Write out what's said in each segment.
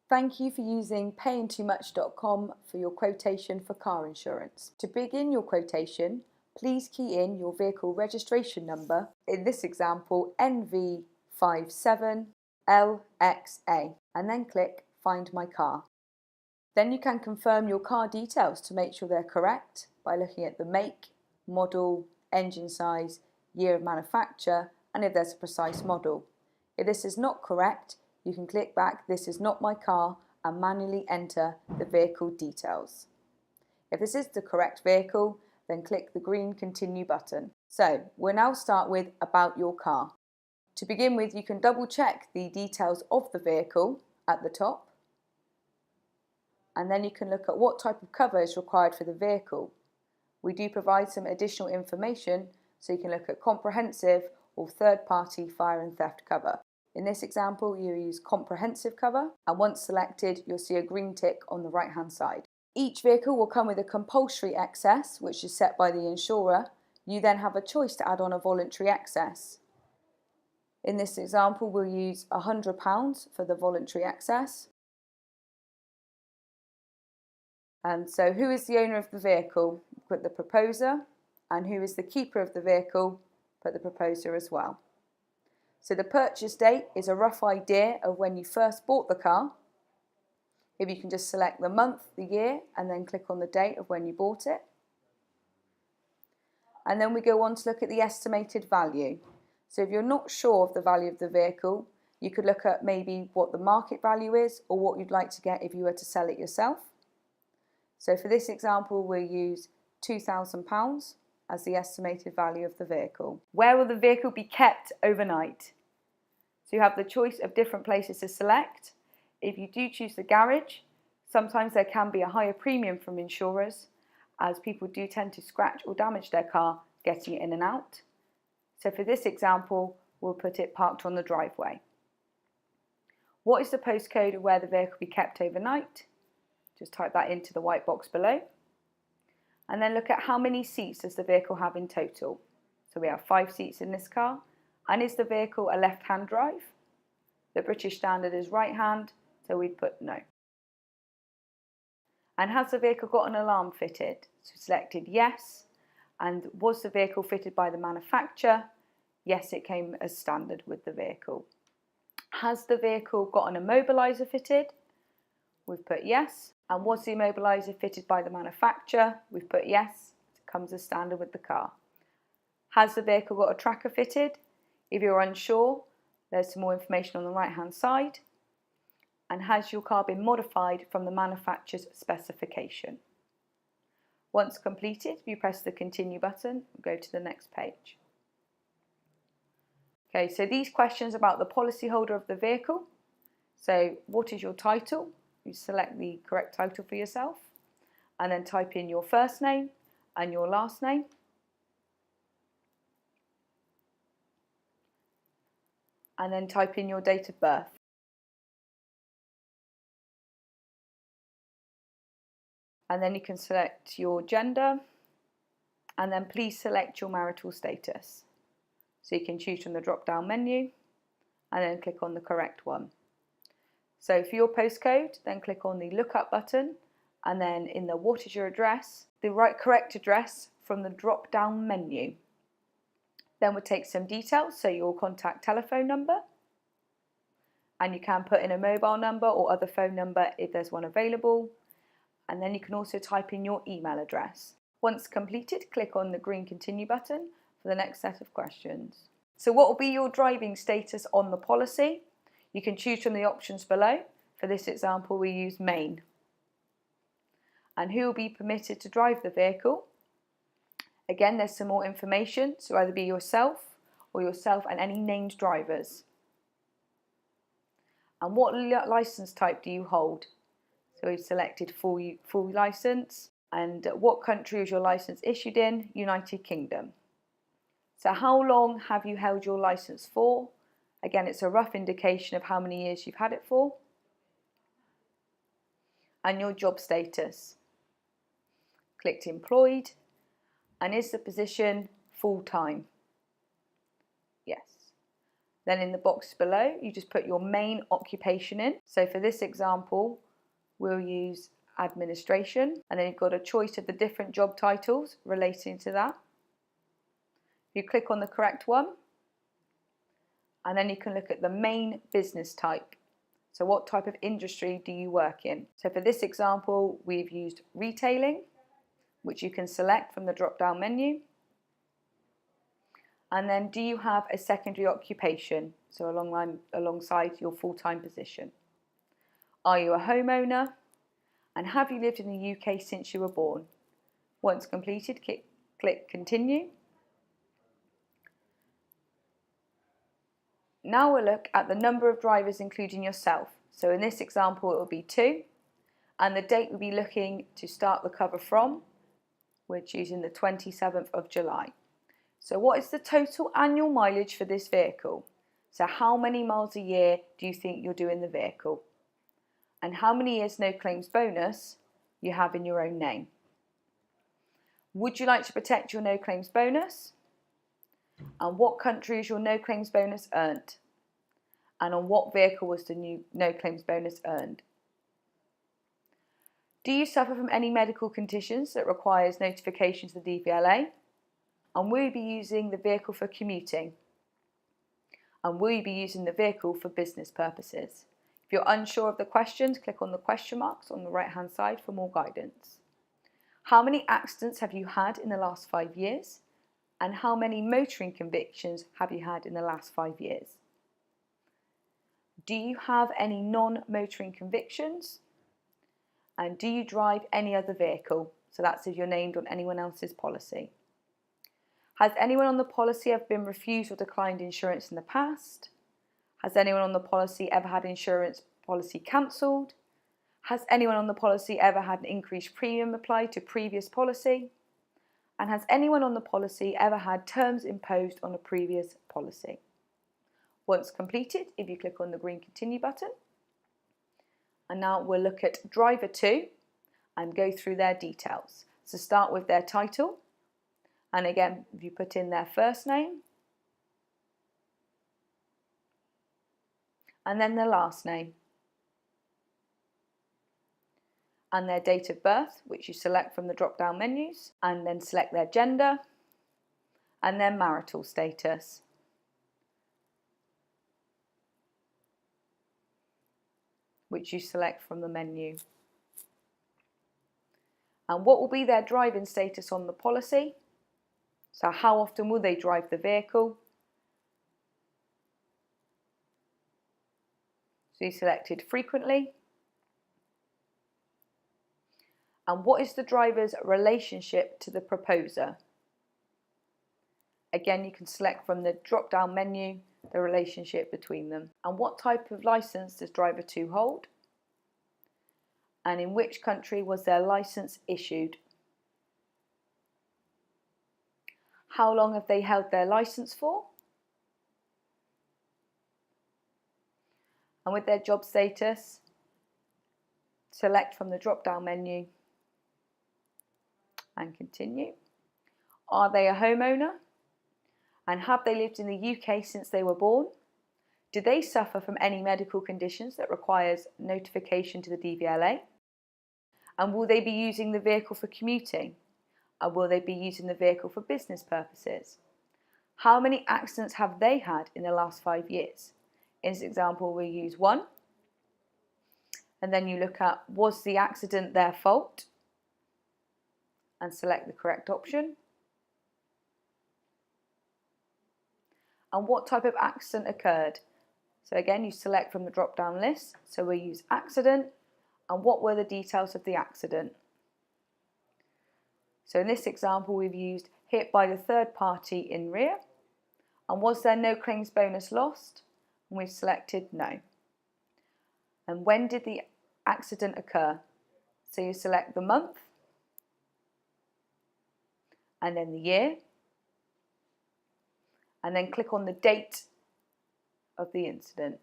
Thank you for using PayingTooMuch.com for your quotation for car insurance. To begin your quotation, please key in your vehicle registration number, in this example NV57LXA, and then click Find My Car. Then you can confirm your car details to make sure they're correct by looking at the make, model, engine size, year of manufacture, and if there's a precise model. If this is not correct, you can click back "This is not my car" and manually enter the vehicle details. If this is the correct vehicle, then click the green Continue button. So we'll now start with About Your Car. To begin with, you can double check the details of the vehicle at the top, and then you can look at what type of cover is required for the vehicle. We do provide some additional information, so you can look at comprehensive or third-party fire and theft cover. In this example, you use comprehensive cover, and once selected, you'll see a green tick on the right-hand side. Each vehicle will come with a compulsory excess, which is set by the insurer. You then have a choice to add on a voluntary excess. In this example, we'll use £100 for the voluntary excess. And so who is the owner of the vehicle? Put the proposer. And who is the keeper of the vehicle? Put the proposer as well. So the purchase date is a rough idea of when you first bought the car. If you can just select the month, the year, and then click on the date of when you bought it. And then we go on to look at the estimated value. So if you're not sure of the value of the vehicle, you could look at maybe what the market value is or what you'd like to get if you were to sell it yourself. So for this example, we'll use £2,000 as the estimated value of the vehicle. Where will the vehicle be kept overnight? So you have the choice of different places to select. If you do choose the garage, sometimes there can be a higher premium from insurers, as people do tend to scratch or damage their car getting it in and out. So for this example, we'll put it parked on the driveway. What is the postcode of where the vehicle will be kept overnight? Just type that into the white box below. And then look at how many seats does the vehicle have in total. So we have 5 seats in this car. And is the vehicle a left-hand drive? The British standard is right-hand, so we'd put no. And has the vehicle got an alarm fitted? So selected yes. And was the vehicle fitted by the manufacturer? Yes, it came as standard with the vehicle. Has the vehicle got an immobiliser fitted? We've put yes. And was the immobiliser fitted by the manufacturer? We've put yes. It comes as standard with the car. Has the vehicle got a tracker fitted? If you're unsure, there's some more information on the right-hand side. And has your car been modified from the manufacturer's specification? Once completed, you press the Continue button and go to the next page. Okay, so these questions about the policyholder of the vehicle. So what is your title? You select the correct title for yourself and then type in your first name and your last name. And then type in your date of birth. And then you can select your gender, and then please select your marital status. So you can choose from the drop-down menu and then click on the correct one. So for your postcode, then click on the Look Up button, and then in the What is your address, the correct address from the drop-down menu. Then we'll take some details, so your contact telephone number, and you can put in a mobile number or other phone number if there's one available. And then you can also type in your email address. Once completed, click on the green Continue button for the next set of questions. So what will be your driving status on the policy? You can choose from the options below. For this example, we use main. And who will be permitted to drive the vehicle? Again, there's some more information, so either be yourself or yourself and any named drivers. And what license type do you hold? So we've selected full license. And what country is your license issued in? United Kingdom. So how long have you held your license for? Again, it's a rough indication of how many years you've had it for. And your job status. Clicked employed. And is the position full-time? Yes. Then in the box below, you just put your main occupation in. So for this example, we'll use administration, and then you've got a choice of the different job titles relating to that. You click on the correct one, and then you can look at the main business type. So what type of industry do you work in? So for this example, we've used retailing, which you can select from the drop-down menu. And then do you have a secondary occupation? So alongside your full-time position. Are you a homeowner? And have you lived in the UK since you were born? Once completed, click continue. Now we'll look at the number of drivers including yourself. So in this example it will be 2, and the date we'll be looking to start the cover from, we're choosing the 27th of July. So what is the total annual mileage for this vehicle? So how many miles a year do you think you'll do in the vehicle? And how many years no claims bonus you have in your own name? Would you like to protect your no claims bonus? And what country is your no claims bonus earned? And on what vehicle was the new no claims bonus earned? Do you suffer from any medical conditions that requires notification to the DVLA? And will you be using the vehicle for commuting? And will you be using the vehicle for business purposes? If you're unsure of the questions, click on the question marks on the right hand side for more guidance. How many accidents have you had in the last 5 years? And how many motoring convictions have you had in the last 5 years? Do you have any non-motoring convictions? And do you drive any other vehicle? So that's if you're named on anyone else's policy. Has anyone on the policy ever been refused or declined insurance in the past? Has anyone on the policy ever had insurance policy cancelled? Has anyone on the policy ever had an increased premium applied to previous policy? And has anyone on the policy ever had terms imposed on a previous policy? Once completed, if you click on the green continue button. And now we'll look at driver 2 and go through their details. So start with their title. And again, if you put in their first name, and then their last name, and their date of birth, which you select from the drop-down menus, and then select their gender, and their marital status. Which you select from the menu. And what will be their driving status on the policy? So how often will they drive the vehicle? So you selected frequently. And what is the driver's relationship to the proposer? Again, you can select from the drop-down menu the relationship between them. And what type of license does driver 2 hold? And in which country was their license issued? How long have they held their license for? And with their job status, select from the drop-down menu and continue. Are they a homeowner? And have they lived in the UK since they were born? Do they suffer from any medical conditions that requires notification to the DVLA? And will they be using the vehicle for commuting? Or will they be using the vehicle for business purposes? How many accidents have they had in the last 5 years? In this example, we use 1. And then you look at, was the accident their fault? And select the correct option. And what type of accident occurred? So again, you select from the drop-down list. So we use accident, and what were the details of the accident? So in this example, we've used hit by the third party in rear. And was there no claims bonus lost? And we've selected no. And when did the accident occur? So you select the month, and then the year, and then click on the date of the incident.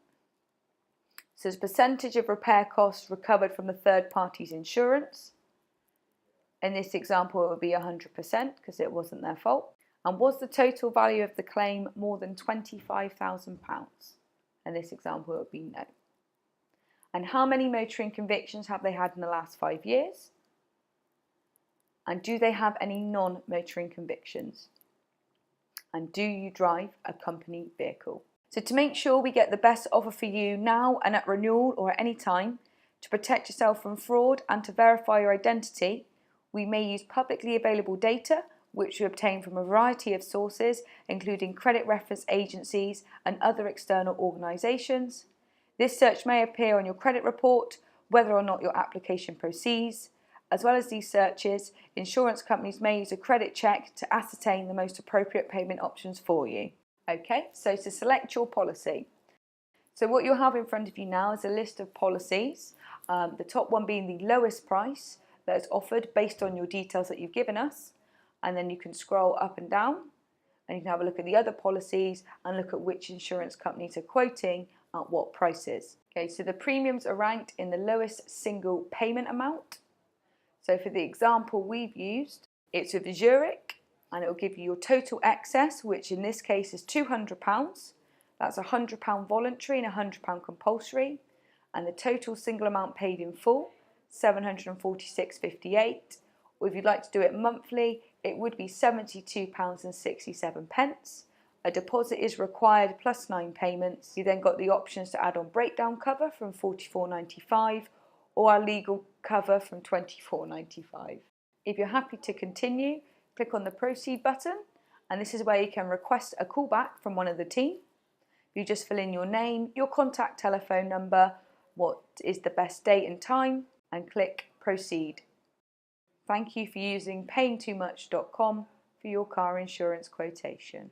So it's percentage of repair costs recovered from the third party's insurance. In this example, it would be 100% because it wasn't their fault. And was the total value of the claim more than £25,000? In this example, it would be no. And how many motoring convictions have they had in the last 5 years? And do they have any non-motoring convictions? And do you drive a company vehicle? So to make sure we get the best offer for you now and at renewal or at any time, to protect yourself from fraud and to verify your identity, we may use publicly available data which we obtain from a variety of sources, including credit reference agencies and other external organisations. This search may appear on your credit report, whether or not your application proceeds. As well as these searches, insurance companies may use a credit check to ascertain the most appropriate payment options for you. Okay, so to select your policy. So what you'll have in front of you now is a list of policies, the top one being the lowest price that is offered based on your details that you've given us. And then you can scroll up and down and you can have a look at the other policies and look at which insurance companies are quoting at what prices. Okay, so the premiums are ranked in the lowest single payment amount. So for the example we've used, it's with Zurich and it will give you your total excess, which in this case is £200. That's £100 voluntary and £100 compulsory. And the total single amount paid in full, £746.58. Or if you'd like to do it monthly, it would be £72.67. A deposit is required plus 9 payments. You then got the options to add on breakdown cover from £44.95 or our legal cover from £24.95. If you're happy to continue, click on the proceed button and this is where you can request a call back from one of the team. You just fill in your name, your contact telephone number, what is the best date and time and click proceed. Thank you for using PayingTooMuch.com for your car insurance quotation.